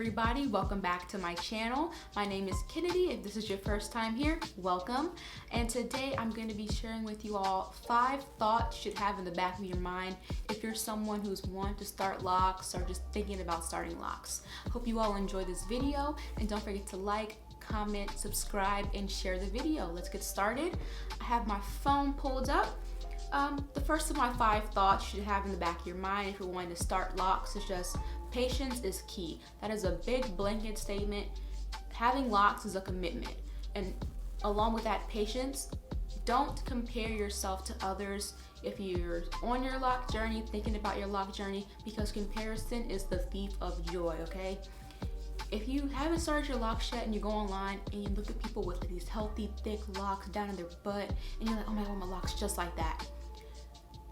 everybody, welcome back to my channel. My name is Kennedi. If this is your first time here, welcome. And today I'm going to be sharing with you all 5 thoughts you should have in the back of your mind if you're someone who's wanting to start Locs or just thinking about starting Locs. Hope you all enjoy this video, and don't forget to like, comment, subscribe, and share the video. Let's get started. I have my phone pulled up. The first of my 5 thoughts you should have in the back of your mind if you're wanting to start Locs is just patience is key. That is a big blanket statement. Having Locs is a commitment. And along with that patience, don't compare yourself to others if you're on your Loc journey, thinking about your Loc journey, because comparison is the thief of joy, okay? If you haven't started your Locs yet and you go online and you look at people with like these healthy, thick locks down in their butt, and you're like, oh my God, my Locs just like that.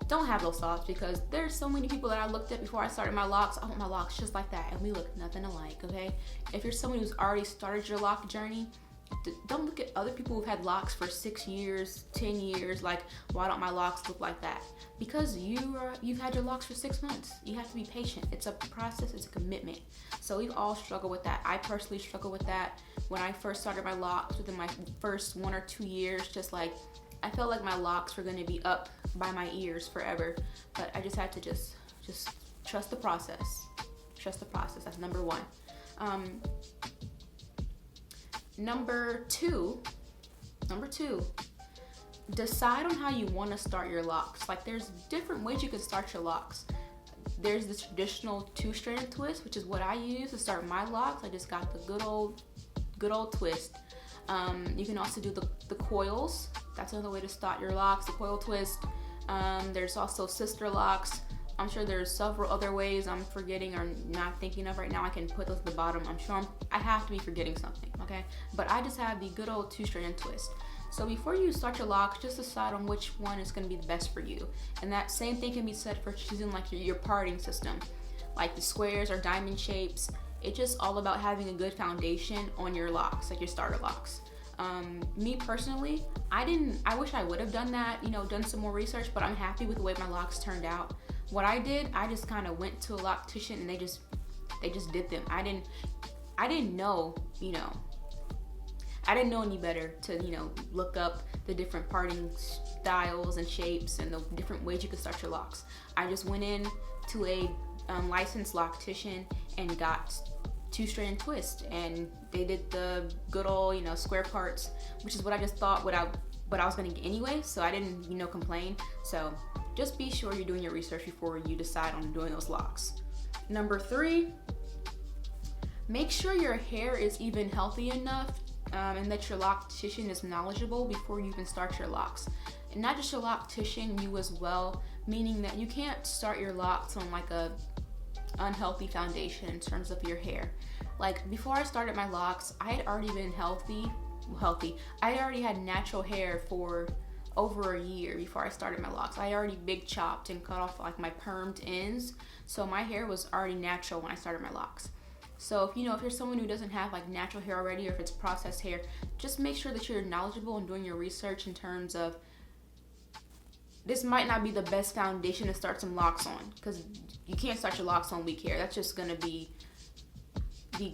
Don't have those thoughts, because there's so many people that I looked at before I started my Locs. I want my Locs just like that, and we look nothing alike, okay? If you're someone who's already started your Loc journey, don't look at other people who've had Locs for 6 years, 10 years, like, why don't my Locs look like that? Because you've had your Locs for 6 months. You have to be patient. It's a process, it's a commitment. So we've all struggled with that. I personally struggled with that when I first started my Locs. Within my first 1 or 2 years, just like, I felt like my Locs were gonna be up by my ears forever, but I just had to just trust the process. Trust the process. That's number 1. Number two, decide on how you want to start your Locs. Like, there's different ways you can start your Locs. There's the traditional 2-strand twist, which is what I use to start my Locs. I just got the good old twist. You can also do the coils. That's another way to start your Locs, the coil twist. There's also sister Locs. I'm sure there's several other ways I'm forgetting or not thinking of right now. I can put those at the bottom. I'm sure I have to be forgetting something, okay? But I just have the good old 2-strand twist. So before you start your Locs, just decide on which one is gonna be the best for you. And that same thing can be said for choosing like your parting system, like the squares or diamond shapes. It's just all about having a good foundation on your Locs, like your starter Locs. Me personally, I wish I would have done that, done some more research, but I'm happy with the way my Locs turned out. What I did, I just kind of went to a loctician and they just did them. I didn't know, I didn't know any better to, look up the different parting styles and shapes and the different ways you could start your Locs. I just went in to a licensed loctician and got 2-strand twist, and they did the good old, square parts, which is what I just thought what I was gonna get anyway, so I didn't, complain. So just be sure you're doing your research before you decide on doing those Locs. Number 3, make sure your hair is even healthy enough and that your loctician is knowledgeable before you even start your Locs. And not just your loctician, you as well, meaning that you can't start your Locs on like a unhealthy foundation in terms of your hair. Like, before I started my Locs, I had already been healthy. I had already had natural hair for over a year before I started my Locs. I already big chopped and cut off like my permed ends, so my hair was already natural when I started my Locs. So if you're someone who doesn't have like natural hair already, or if it's processed hair, just make sure that you're knowledgeable and doing your research in terms of this might not be the best foundation to start some Locs on, because you can't start your Locs on weak hair. That's just gonna be the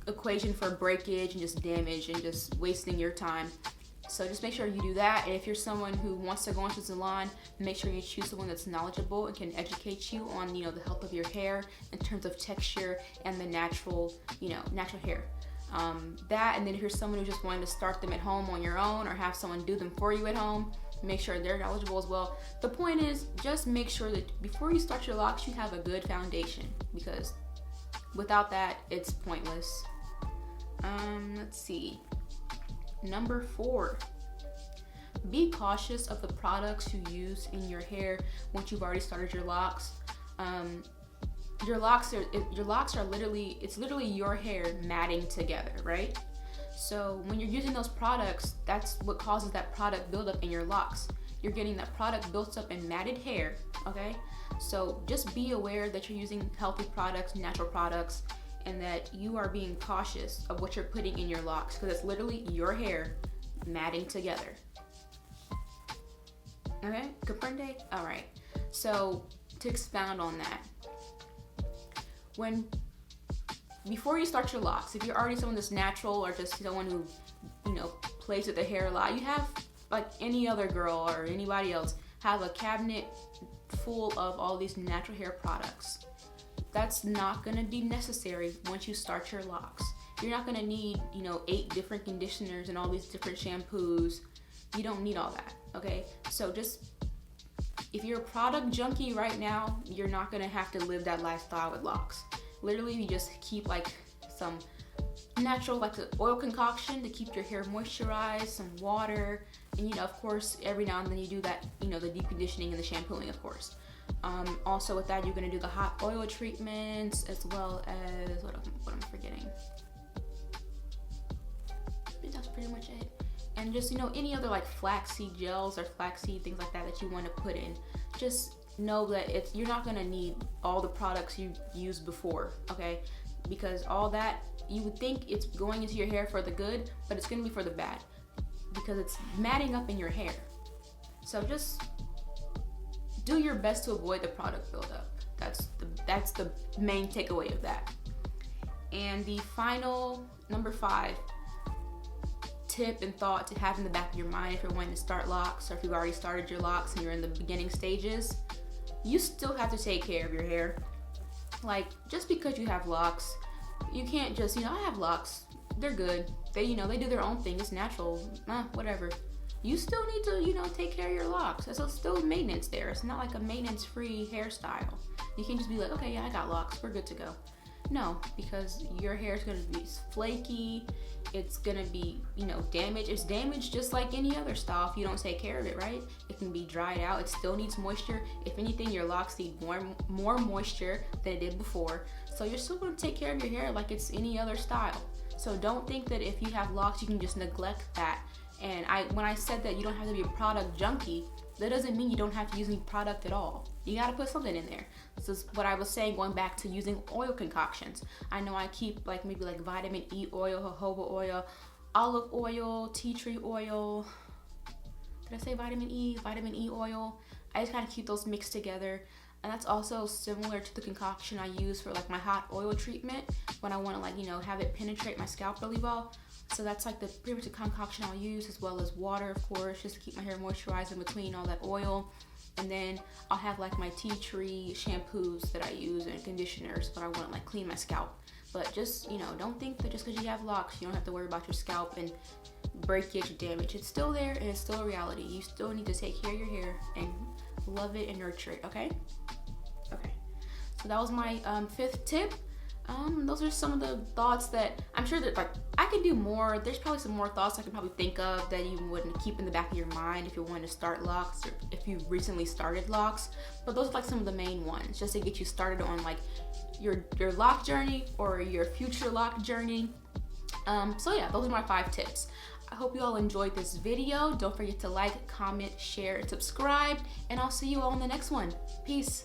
equation for breakage and just damage and just wasting your time. So just make sure you do that. And if you're someone who wants to go into the salon, make sure you choose someone that's knowledgeable and can educate you on, the health of your hair in terms of texture and the natural hair. That, and then if you're someone who's just wanting to start them at home on your own or have someone do them for you at home, make sure they're knowledgeable as well. The point is, just make sure that before you start your Locs, you have a good foundation, because without that, it's pointless. Let's see. Number 4, be cautious of the products you use in your hair once you've already started your Locs. Your Locs are literally your hair matting together, right? So when you're using those products, that's what causes that product buildup in your Locs. You're getting that product built up in matted hair, okay? So just be aware that you're using healthy products, natural products, and that you are being cautious of what you're putting in your Locs, because it's literally your hair matting together. Okay, comprende? All right. So to expound on that, when before you start your locks, if you're already someone that's natural or just someone who, you know, plays with their hair a lot, you have, like any other girl or anybody else, have a cabinet full of all these natural hair products. That's not gonna be necessary once you start your locks. You're not gonna need, you know, 8 different conditioners and all these different shampoos. You don't need all that, okay? So just, if you're a product junkie right now, you're not gonna have to live that lifestyle with locks. Literally, you just keep like some natural, like the oil concoction to keep your hair moisturized, some water, and you know, of course, every now and then you do that, you know, the deep conditioning and the shampooing, of course. Also with that, you're gonna do the hot oil treatments as well as, what am I forgetting? I think that's pretty much it. And just, you know, any other like flaxseed gels or flaxseed things like that that you want to put in. Just know that you're not gonna need all the products you used before, okay? Because all that, you would think it's going into your hair for the good, but it's gonna be for the bad because it's matting up in your hair. So just do your best to avoid the product buildup. That's the main takeaway of that. And the final, number 5 tip and thought to have in the back of your mind if you're wanting to start locks, or if you've already started your locks and you're in the beginning stages, you still have to take care of your hair. Like, just because you have locks, you can't just, you know, I have locks, they're good, they, you know, they do their own thing, it's natural, whatever. You still need to, you know, take care of your locks. There's still maintenance there. It's not like a maintenance-free hairstyle. You can't just be like, okay, yeah, I got locks, we're good to go. No, because your hair is gonna be flaky, it's gonna be, you know, damaged. It's damaged just like any other style if you don't take care of it, right? It can be dried out, it still needs moisture. If anything, your locks need more moisture than it did before. So you're still gonna take care of your hair like it's any other style. So don't think that if you have locks, you can just neglect that. And when I said that you don't have to be a product junkie, that doesn't mean you don't have to use any product at all. You gotta put something in there. This is what I was saying, going back to using oil concoctions. I know I keep like maybe like vitamin E oil, jojoba oil, olive oil, tea tree oil. Did I say vitamin E? Vitamin E oil. I just kind of keep those mixed together. And that's also similar to the concoction I use for like my hot oil treatment when I want to, like, you know, have it penetrate my scalp really well. So that's like the pretty much the concoction I'll use, as well as water, of course, just to keep my hair moisturized in between all that oil. And then I'll have like my tea tree shampoos that I use and conditioners when I want to like clean my scalp. But just, you know, don't think that just because you have locks, you don't have to worry about your scalp and breakage or damage. It's still there and it's still a reality. You still need to take care of your hair and love it and nurture it, okay? Okay. So that was my 5th tip. Those are some of the thoughts that I'm sure that, like, I could do more. There's probably some more thoughts I could probably think of that you wouldn't keep in the back of your mind if you're wanting to start locks or if you recently started locks. But those are like some of the main ones, just to get you started on like your lock journey or your future lock journey. So yeah, those are my 5 tips. I hope you all enjoyed this video. Don't forget to like, comment, share, and subscribe. And I'll see you all in the next one. Peace.